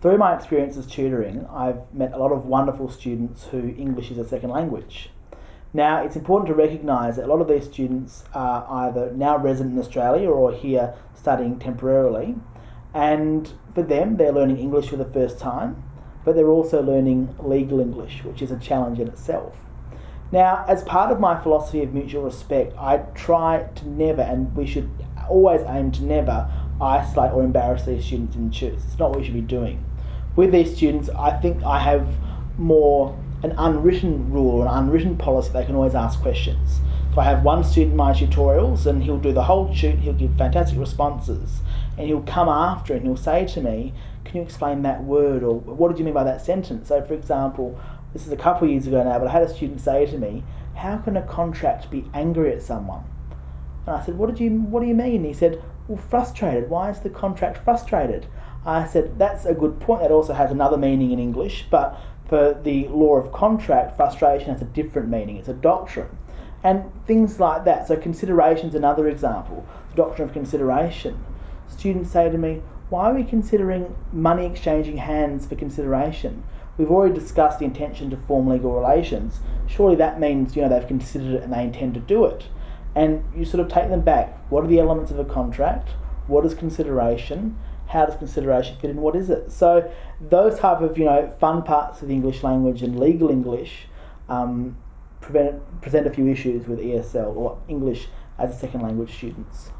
Through my experiences tutoring, I've met a lot of wonderful students who English is a second language. Now, it's important to recognise that a lot of these students are either now resident in Australia or here studying temporarily, and for them, they're learning English for the first time, but they're also learning legal English, which is a challenge in itself. Now, as part of my philosophy of mutual respect, I try to never, and we should always aim to never, isolate or embarrass these students in choose. It's not what we should be doing. With these students, I think I have more an unwritten rule, an unwritten policy. They can always ask questions. So I have one student in my tutorials and he'll do the whole tute, he'll give fantastic responses, and he'll come after and he'll say to me, can you explain that word, or what did you mean by that sentence? So for example, this is a couple of years ago now, but I had a student say to me, how can a contract be angry at someone? And I said, what do you mean? And he said, well, frustrated. Why is the contract frustrated? I said, that's a good point. That also has another meaning in English, but for the law of contract, frustration has a different meaning. It's a doctrine. And things like that. So consideration is another example. The doctrine of consideration. Students say to me, why are we considering money exchanging hands for consideration? We've already discussed the intention to form legal relations. Surely that means, they've considered it and they intend to do it. And you sort of take them back. What are the elements of a contract? What is consideration? How does consideration fit in? What is it? So those type of fun parts of the English language and legal English present a few issues with ESL or English as a second language students.